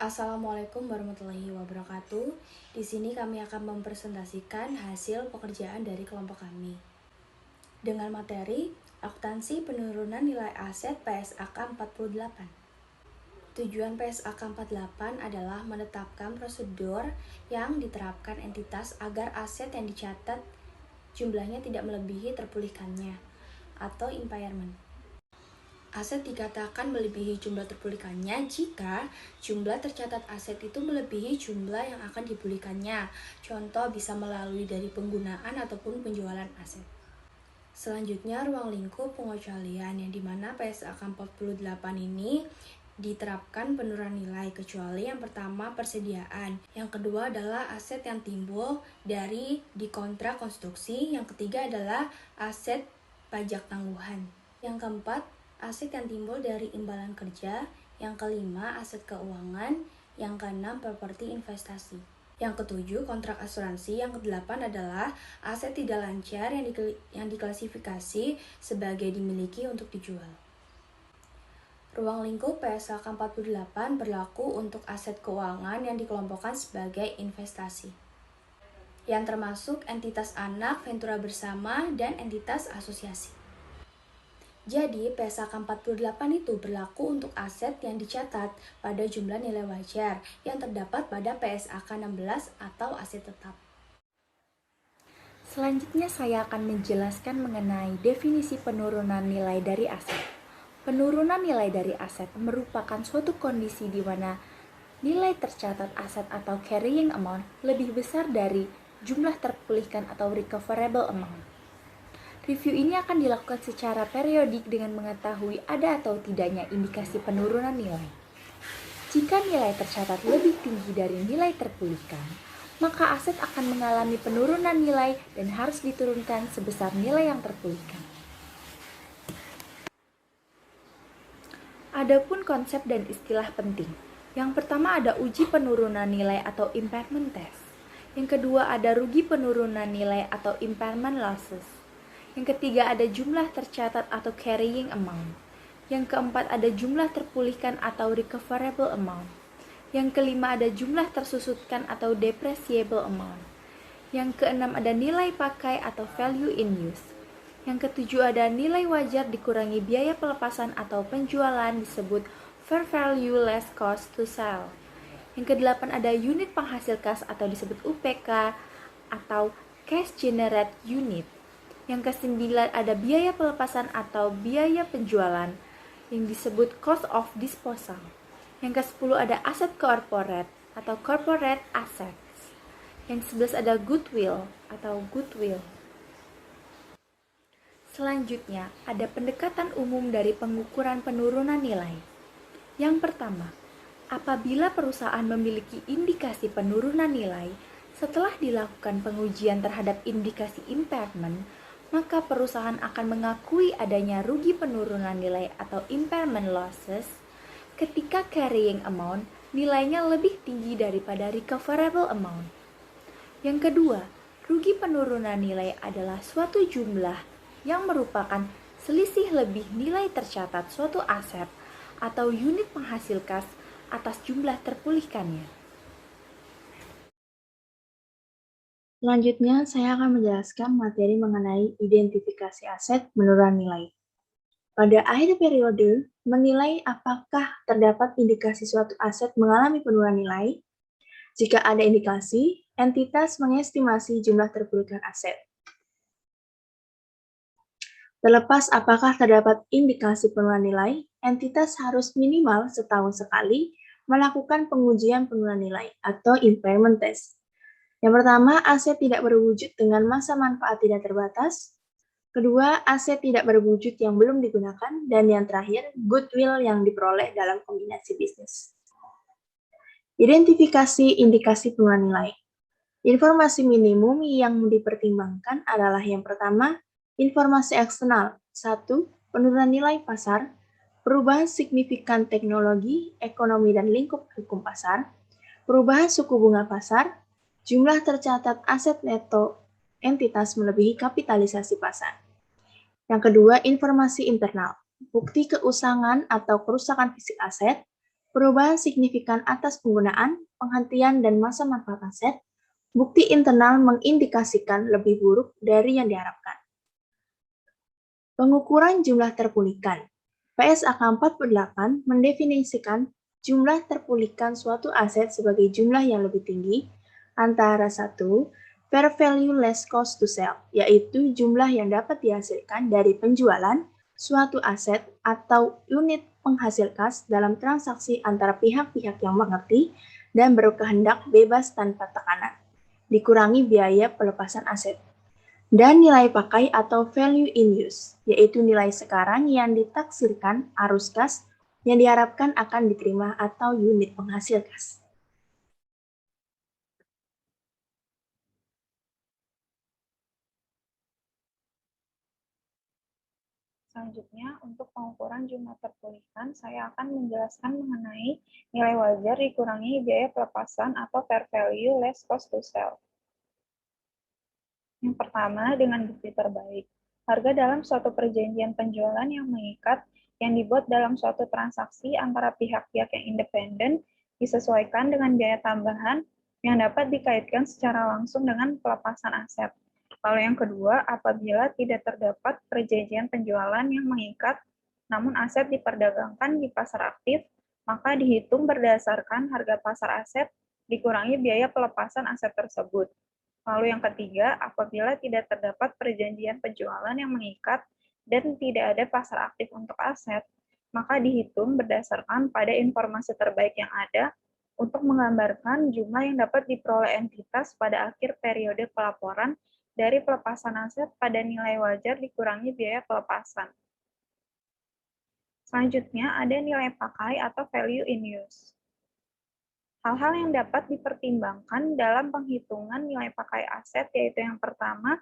Assalamualaikum warahmatullahi wabarakatuh. Di sini kami akan mempresentasikan hasil pekerjaan dari kelompok kami. Dengan materi akuntansi penurunan nilai aset PSAK 48. Tujuan PSAK 48 adalah menetapkan prosedur yang diterapkan entitas agar aset yang dicatat jumlahnya tidak melebihi terpulihkannya atau impairment. Aset dikatakan melebihi jumlah terpulihkannya jika jumlah tercatat aset itu melebihi jumlah yang akan dipulihkannya. Contoh bisa melalui dari penggunaan ataupun penjualan aset. Selanjutnya ruang lingkup pengecualian yang dimana PSAK 48 ini diterapkan penurunan nilai kecuali yang pertama persediaan, yang kedua adalah aset yang timbul dari dikontrak konstruksi, yang ketiga adalah aset pajak tangguhan, yang keempat aset yang timbul dari imbalan kerja, yang kelima aset keuangan, yang keenam properti investasi, yang ketujuh kontrak asuransi, yang kedelapan adalah aset tidak lancar yang diklasifikasi sebagai dimiliki untuk dijual. Ruang lingkup PSAK 48 berlaku untuk aset keuangan yang dikelompokkan sebagai investasi, yang termasuk entitas anak, ventura bersama, dan entitas asosiasi. Jadi, PSAK 48 itu berlaku untuk aset yang dicatat pada jumlah nilai wajar yang terdapat pada PSAK 16 atau aset tetap. Selanjutnya saya akan menjelaskan mengenai definisi penurunan nilai dari aset. Penurunan nilai dari aset merupakan suatu kondisi di mana nilai tercatat aset atau carrying amount lebih besar dari jumlah terpulihkan atau recoverable amount. Review ini akan dilakukan secara periodik dengan mengetahui ada atau tidaknya indikasi penurunan nilai. Jika nilai tercatat lebih tinggi dari nilai terpulihkan, maka aset akan mengalami penurunan nilai dan harus diturunkan sebesar nilai yang terpulihkan. Adapun konsep dan istilah penting. Yang pertama ada uji penurunan nilai atau impairment test. Yang kedua ada rugi penurunan nilai atau impairment losses. Yang ketiga ada jumlah tercatat atau carrying amount. Yang keempat ada jumlah terpulihkan atau recoverable amount. Yang kelima ada jumlah tersusutkan atau depreciable amount. Yang keenam ada nilai pakai atau value in use. Yang ketujuh ada nilai wajar dikurangi biaya pelepasan atau penjualan disebut fair value less cost to sell. Yang kedelapan ada unit penghasil kas atau disebut UPK atau cash generate unit. Yang kesembilan ada biaya pelepasan atau biaya penjualan yang disebut cost of disposal. Yang ke-10 ada aset corporate atau corporate assets. Yang ke-11 ada goodwill atau goodwill. Selanjutnya, ada pendekatan umum dari pengukuran penurunan nilai. Yang pertama, apabila perusahaan memiliki indikasi penurunan nilai, setelah dilakukan pengujian terhadap indikasi impairment, maka perusahaan akan mengakui adanya rugi penurunan nilai atau impairment losses ketika carrying amount nilainya lebih tinggi daripada recoverable amount. Yang kedua, rugi penurunan nilai adalah suatu jumlah yang merupakan selisih lebih nilai tercatat suatu aset atau unit penghasil kas atas jumlah terpulihkannya. Selanjutnya, saya akan menjelaskan materi mengenai identifikasi aset penurunan nilai. Pada akhir periode, menilai apakah terdapat indikasi suatu aset mengalami penurunan nilai. Jika ada indikasi, entitas mengestimasi jumlah terpulihkan aset. Terlepas apakah terdapat indikasi penurunan nilai, entitas harus minimal setahun sekali melakukan pengujian penurunan nilai atau impairment test. Yang pertama, aset tidak berwujud dengan masa manfaat tidak terbatas. Kedua, aset tidak berwujud yang belum digunakan. Dan yang terakhir, goodwill yang diperoleh dalam kombinasi bisnis. Identifikasi indikasi penurunan nilai. Informasi minimum yang dipertimbangkan adalah yang pertama, informasi eksternal. 1. Penurunan nilai pasar, perubahan signifikan teknologi, ekonomi, dan lingkup hukum pasar, perubahan suku bunga pasar, jumlah tercatat aset neto entitas melebihi kapitalisasi pasar. Yang kedua, informasi internal, bukti keusangan atau kerusakan fisik aset, perubahan signifikan atas penggunaan, penghentian, dan masa manfaat aset, bukti internal mengindikasikan lebih buruk dari yang diharapkan. Pengukuran jumlah terpulihkan. PSAK 48 mendefinisikan jumlah terpulihkan suatu aset sebagai jumlah yang lebih tinggi antara 1. Fair value less cost to sell, yaitu jumlah yang dapat dihasilkan dari penjualan suatu aset atau unit penghasil kas dalam transaksi antara pihak-pihak yang mengerti dan berkehendak bebas tanpa tekanan, dikurangi biaya pelepasan aset. Dan nilai pakai atau value in use, yaitu nilai sekarang yang ditaksirkan arus kas yang diharapkan akan diterima atau unit penghasil kas. Selanjutnya, untuk pengukuran jumlah terpulihkan, saya akan menjelaskan mengenai nilai wajar dikurangi biaya pelepasan atau fair value less cost to sell. Yang pertama, dengan bukti terbaik. Harga dalam suatu perjanjian penjualan yang mengikat yang dibuat dalam suatu transaksi antara pihak-pihak yang independen disesuaikan dengan biaya tambahan yang dapat dikaitkan secara langsung dengan pelepasan aset. Lalu yang kedua, apabila tidak terdapat perjanjian penjualan yang mengikat, namun aset diperdagangkan di pasar aktif, maka dihitung berdasarkan harga pasar aset dikurangi biaya pelepasan aset tersebut. Lalu yang ketiga, apabila tidak terdapat perjanjian penjualan yang mengikat dan tidak ada pasar aktif untuk aset, maka dihitung berdasarkan pada informasi terbaik yang ada untuk menggambarkan jumlah yang dapat diperoleh entitas pada akhir periode pelaporan dari pelepasan aset pada nilai wajar dikurangi biaya pelepasan. Selanjutnya, ada nilai pakai atau value in use. Hal-hal yang dapat dipertimbangkan dalam penghitungan nilai pakai aset yaitu yang pertama,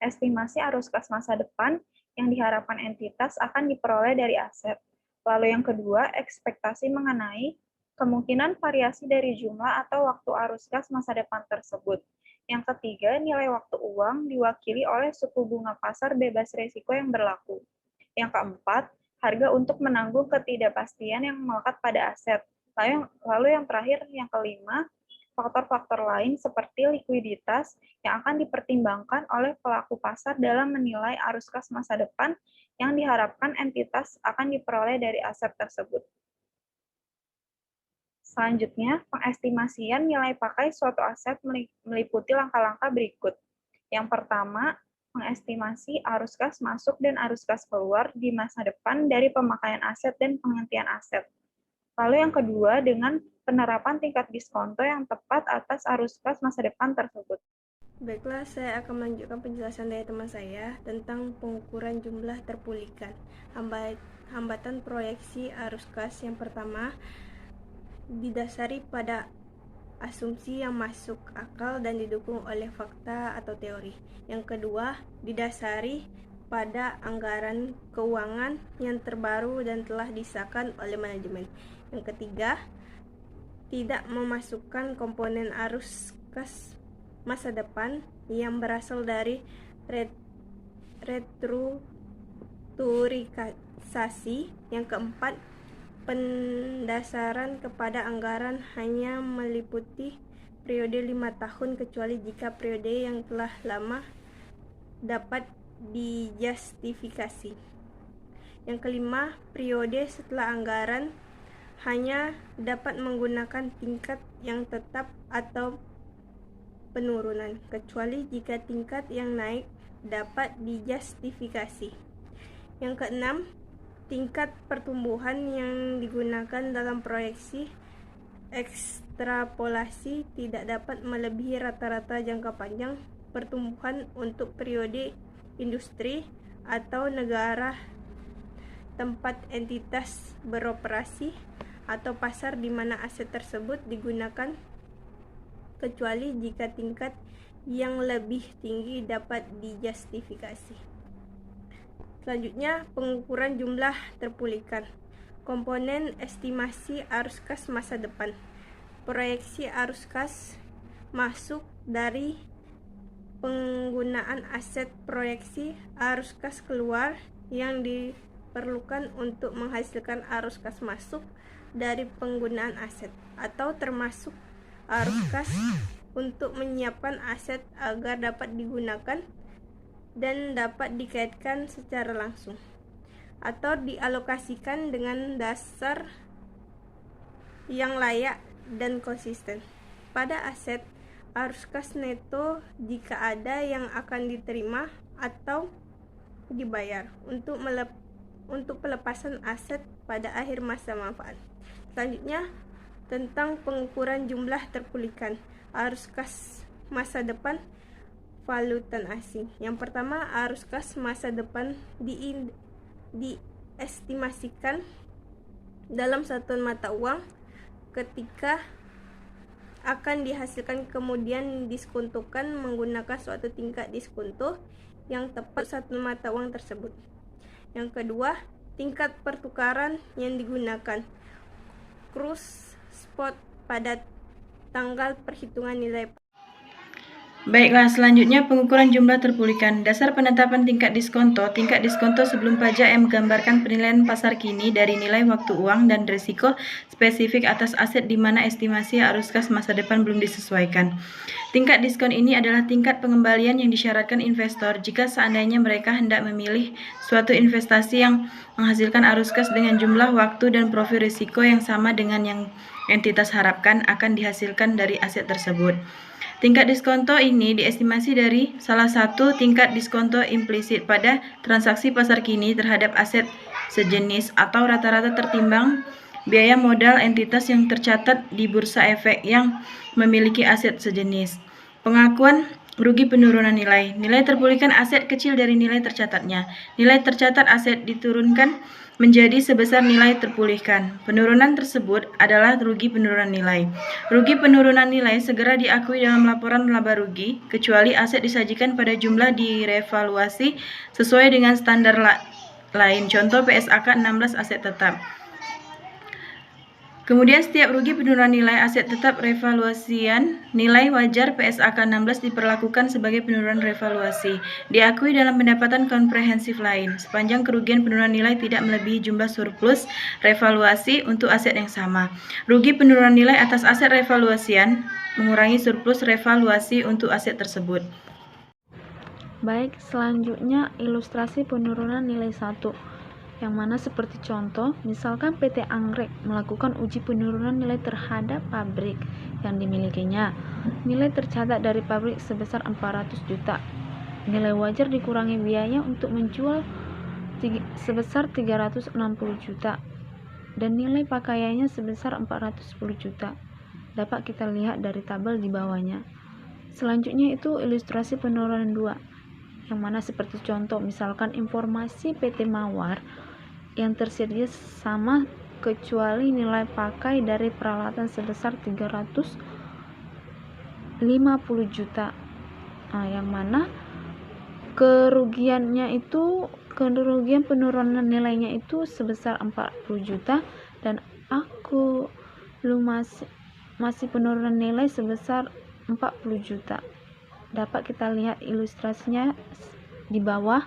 estimasi arus kas masa depan yang diharapkan entitas akan diperoleh dari aset. Lalu yang kedua, ekspektasi mengenai kemungkinan variasi dari jumlah atau waktu arus kas masa depan tersebut. Yang ketiga, nilai waktu uang diwakili oleh suku bunga pasar bebas risiko yang berlaku. Yang keempat, harga untuk menanggung ketidakpastian yang melekat pada aset. Lalu yang terakhir, yang kelima, faktor-faktor lain seperti likuiditas yang akan dipertimbangkan oleh pelaku pasar dalam menilai arus kas masa depan yang diharapkan entitas akan diperoleh dari aset tersebut. Selanjutnya, pengestimasian nilai pakai suatu aset meliputi langkah-langkah berikut. Yang pertama, mengestimasi arus kas masuk dan arus kas keluar di masa depan dari pemakaian aset dan penghentian aset. Lalu yang kedua, dengan penerapan tingkat diskonto yang tepat atas arus kas masa depan tersebut. Baiklah, saya akan melanjutkan penjelasan dari teman saya tentang pengukuran jumlah terpulihkan. Hambatan proyeksi arus kas yang pertama didasari pada asumsi yang masuk akal dan didukung oleh fakta atau teori. Yang kedua, didasari pada anggaran keuangan yang terbaru dan telah disahkan oleh manajemen. Yang ketiga, tidak memasukkan komponen arus kas masa depan yang berasal dari restrukturisasi. Yang keempat, pendasaran kepada anggaran hanya meliputi periode 5 tahun kecuali jika periode yang telah lama dapat dijustifikasi. Yang kelima, periode setelah anggaran hanya dapat menggunakan tingkat yang tetap atau penurunan, kecuali jika tingkat yang naik dapat dijustifikasi. Yang keenam, tingkat pertumbuhan yang digunakan dalam proyeksi ekstrapolasi tidak dapat melebihi rata-rata jangka panjang pertumbuhan untuk periode industri atau negara tempat entitas beroperasi atau pasar di mana aset tersebut digunakan, kecuali jika tingkat yang lebih tinggi dapat dijustifikasi. Selanjutnya, pengukuran jumlah terpulihkan. Komponen estimasi arus kas masa depan. Proyeksi arus kas masuk dari penggunaan aset, proyeksi arus kas keluar yang diperlukan untuk menghasilkan arus kas masuk, dari penggunaan aset, atau termasuk arus kas untuk menyiapkan aset agar dapat digunakan dan dapat dikaitkan secara langsung atau dialokasikan dengan dasar yang layak dan konsisten. Pada aset, arus kas neto jika ada yang akan diterima atau dibayar untuk pelepasan aset pada akhir masa manfaat. Selanjutnya, tentang pengukuran jumlah terpulihkan arus kas masa depan valutan asing. Yang pertama, arus kas masa depan diestimasikan dalam satuan mata uang ketika akan dihasilkan, kemudian diskontokan menggunakan suatu tingkat diskonto yang tepat satuan mata uang tersebut. Yang kedua, tingkat pertukaran yang digunakan cross spot pada tanggal perhitungan nilai. Baiklah, selanjutnya pengukuran jumlah terpulihkan. Dasar penetapan tingkat diskonto. Tingkat diskonto sebelum pajak yang menggambarkan penilaian pasar kini dari nilai waktu uang dan risiko spesifik atas aset di mana estimasi arus kas masa depan belum disesuaikan. Tingkat diskon ini adalah tingkat pengembalian yang disyaratkan investor jika seandainya mereka hendak memilih suatu investasi yang menghasilkan arus kas dengan jumlah waktu dan profil risiko yang sama dengan yang entitas harapkan akan dihasilkan dari aset tersebut. Tingkat diskonto ini diestimasi dari salah satu tingkat diskonto implisit pada transaksi pasar kini terhadap aset sejenis atau rata-rata tertimbang biaya modal entitas yang tercatat di bursa efek yang memiliki aset sejenis. Pengakuan rugi penurunan nilai. Nilai terpulihkan aset kecil dari nilai tercatatnya. Nilai tercatat aset diturunkan menjadi sebesar nilai terpulihkan. Penurunan tersebut adalah rugi penurunan nilai. Rugi penurunan nilai segera diakui dalam laporan laba rugi, kecuali aset disajikan pada jumlah direvaluasi sesuai dengan standar lain. Contoh PSAK 16 aset tetap. Kemudian setiap rugi penurunan nilai aset tetap revaluasian nilai wajar PSAK 16 diperlakukan sebagai penurunan revaluasi. Diakui dalam pendapatan komprehensif lain, sepanjang kerugian penurunan nilai tidak melebihi jumlah surplus revaluasi untuk aset yang sama. Rugi penurunan nilai atas aset revaluasian mengurangi surplus revaluasi untuk aset tersebut. Baik, selanjutnya ilustrasi penurunan nilai 1. Yang mana seperti contoh, misalkan PT Anggrek melakukan uji penurunan nilai terhadap pabrik yang dimilikinya. Nilai tercatat dari pabrik sebesar 400 juta. Nilai wajar dikurangi biaya untuk menjual sebesar 360 juta. Dan nilai pakaiannya sebesar 410 juta. Dapat kita lihat dari tabel di bawahnya. Selanjutnya itu ilustrasi penurunan 2. Yang mana seperti contoh, misalkan informasi PT Mawar yang tersedia sama kecuali nilai pakai dari peralatan sebesar 350 juta. Yang mana kerugian penurunan nilainya itu sebesar 40 juta dan masih penurunan nilai sebesar 40 juta. Dapat kita lihat ilustrasinya di bawah.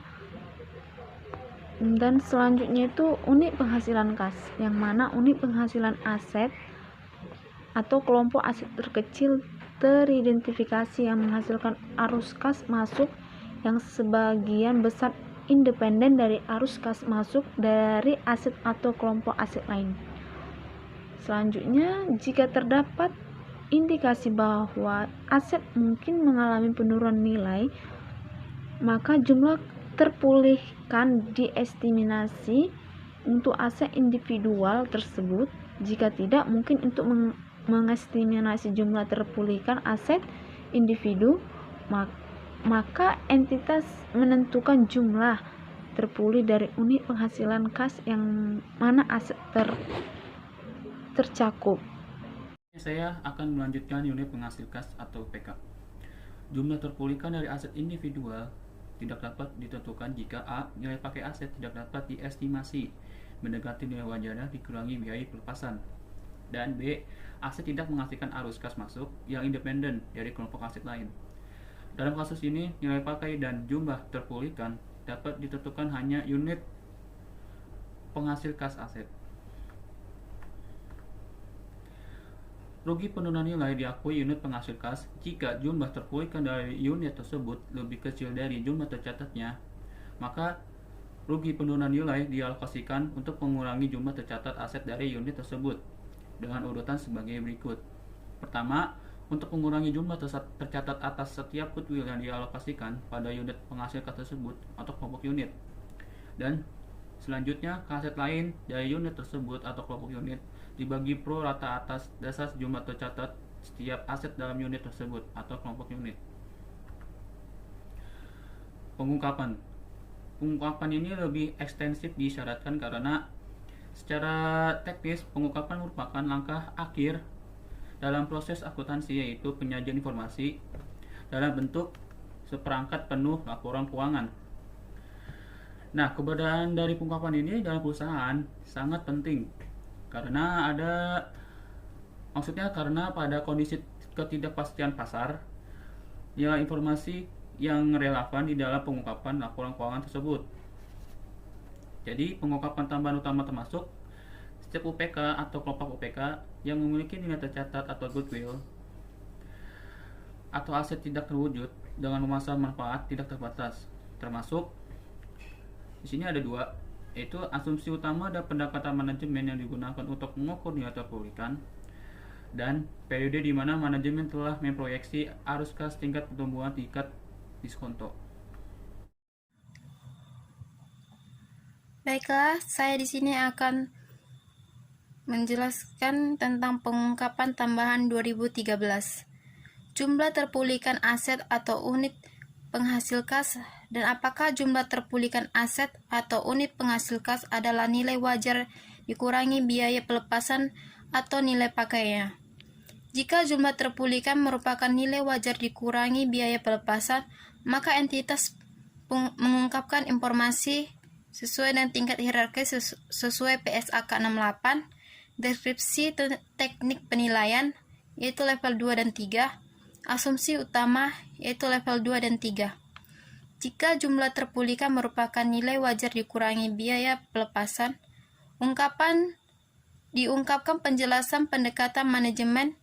Dan selanjutnya itu unit penghasilan kas, yang mana unit penghasilan aset atau kelompok aset terkecil teridentifikasi yang menghasilkan arus kas masuk yang sebagian besar independen dari arus kas masuk dari aset atau kelompok aset lain. Selanjutnya, jika terdapat indikasi bahwa aset mungkin mengalami penurunan nilai, maka jumlah terpulihkan diestimasi untuk aset individual tersebut. Jika tidak mungkin untuk mengestimasi jumlah terpulihkan aset individu, maka entitas menentukan jumlah terpulih dari unit penghasilan kas yang mana aset tercakup. Saya akan melanjutkan unit penghasil kas atau PK. Jumlah terpulihkan dari aset individual tidak dapat ditentukan jika A. Nilai pakai aset tidak dapat diestimasi mendekati nilai wajarnya dikurangi biaya pelepasan, dan B. Aset tidak menghasilkan arus kas masuk yang independen dari kelompok aset lain. Dalam kasus ini, nilai pakai dan jumlah terpulihkan dapat ditentukan hanya unit penghasil kas aset. Rugi penurunan nilai diakui unit penghasil kas jika jumlah terpulihkan dari unit tersebut lebih kecil dari jumlah tercatatnya, maka rugi penurunan nilai dialokasikan untuk mengurangi jumlah tercatat aset dari unit tersebut dengan urutan sebagai berikut. Pertama, untuk mengurangi jumlah tercatat atas setiap goodwill yang dialokasikan pada unit penghasil kas tersebut atau kelompok unit. Dan selanjutnya, ke aset lain dari unit tersebut atau kelompok unit dibagi pro rata atas dasar jumlah tercatat setiap aset dalam unit tersebut atau kelompok unit. Pengungkapan ini lebih ekstensif disyaratkan karena secara teknis pengungkapan merupakan langkah akhir dalam proses akuntansi, yaitu penyajian informasi dalam bentuk seperangkat penuh laporan keuangan. Nah, keberadaan dari pengungkapan ini dalam perusahaan sangat penting karena karena pada kondisi ketidakpastian pasar, ya informasi yang relevan di dalam pengungkapan laporan keuangan tersebut. Jadi, pengungkapan tambahan utama termasuk setiap UPK atau kelompok UPK yang memiliki nilai tercatat atau goodwill atau aset tidak terwujud dengan masa manfaat tidak terbatas, termasuk di sini ada dua, yaitu asumsi utama dan pendekatan manajemen yang digunakan untuk mengukur nilai terpulihkan, dan periode di mana manajemen telah memproyeksi arus kas tingkat pertumbuhan tingkat diskonto. Baiklah, saya di sini akan menjelaskan tentang pengungkapan tambahan 2013. Jumlah terpulihkan aset atau unit penghasil kas, dan apakah jumlah terpulihkan aset atau unit penghasil kas adalah nilai wajar dikurangi biaya pelepasan atau nilai pakainya. Jika jumlah terpulihkan merupakan nilai wajar dikurangi biaya pelepasan, maka entitas mengungkapkan informasi sesuai dengan tingkat hierarki sesuai PSAK 68, deskripsi teknik penilaian, yaitu level 2 dan 3, asumsi utama, yaitu level 2 dan 3. Jika jumlah terpulihkan merupakan nilai wajar dikurangi biaya pelepasan, diungkapkan penjelasan pendekatan manajemen,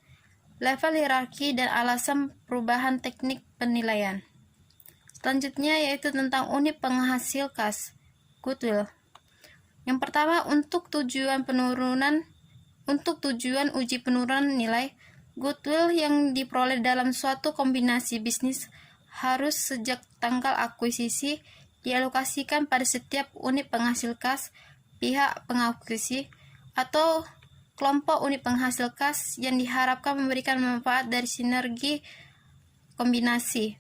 level hierarki, dan alasan perubahan teknik penilaian. Selanjutnya yaitu tentang unit penghasil kas, goodwill. Yang pertama, untuk tujuan uji penurunan nilai, goodwill yang diperoleh dalam suatu kombinasi bisnis harus sejak tanggal akuisisi dialokasikan pada setiap unit penghasil kas pihak pengakuisisi atau kelompok unit penghasil kas yang diharapkan memberikan manfaat dari sinergi kombinasi,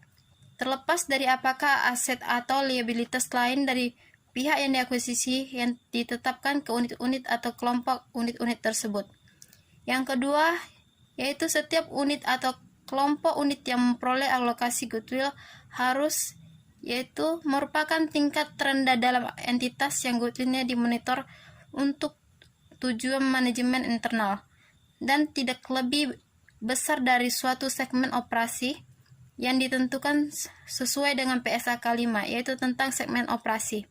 terlepas dari apakah aset atau liabilitas lain dari pihak yang diakuisisi yang ditetapkan ke unit-unit atau kelompok unit-unit tersebut. Yang kedua, yaitu setiap unit atau kelompok unit yang memperoleh alokasi goodwill harus yaitu merupakan tingkat terendah dalam entitas yang goodwillnya dimonitor untuk tujuan manajemen internal dan tidak lebih besar dari suatu segmen operasi yang ditentukan sesuai dengan PSAK 5, yaitu tentang segmen operasi.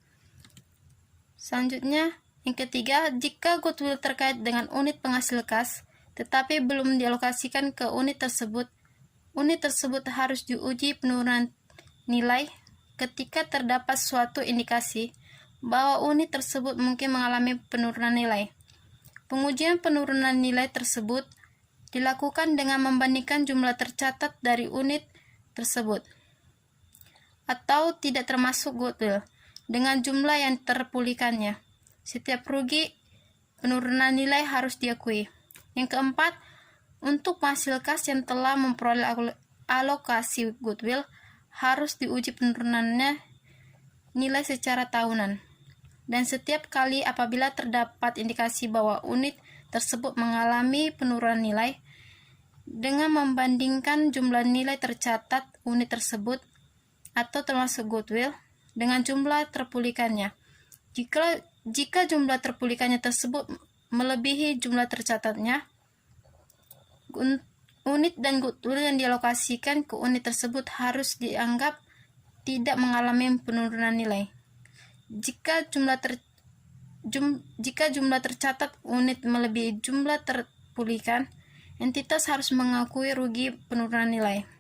Selanjutnya, yang ketiga, jika goodwill terkait dengan unit penghasil kas, tetapi belum dialokasikan ke unit tersebut harus diuji penurunan nilai ketika terdapat suatu indikasi bahwa unit tersebut mungkin mengalami penurunan nilai. Pengujian penurunan nilai tersebut dilakukan dengan membandingkan jumlah tercatat dari unit tersebut atau tidak termasuk goodwill dengan jumlah yang terpulihkannya. Setiap rugi penurunan nilai harus diakui. Yang keempat, untuk penghasil kas yang telah memperoleh alokasi goodwill harus diuji penurunannya nilai secara tahunan. Dan setiap kali apabila terdapat indikasi bahwa unit tersebut mengalami penurunan nilai, dengan membandingkan jumlah nilai tercatat unit tersebut atau termasuk goodwill dengan jumlah terpulihkannya. Jika jumlah terpulihkannya tersebut melebihi jumlah tercatatnya, unit dan goodwill yang dialokasikan ke unit tersebut harus dianggap tidak mengalami penurunan nilai. Jika jumlah tercatat unit melebihi jumlah terpulihkan, entitas harus mengakui rugi penurunan nilai.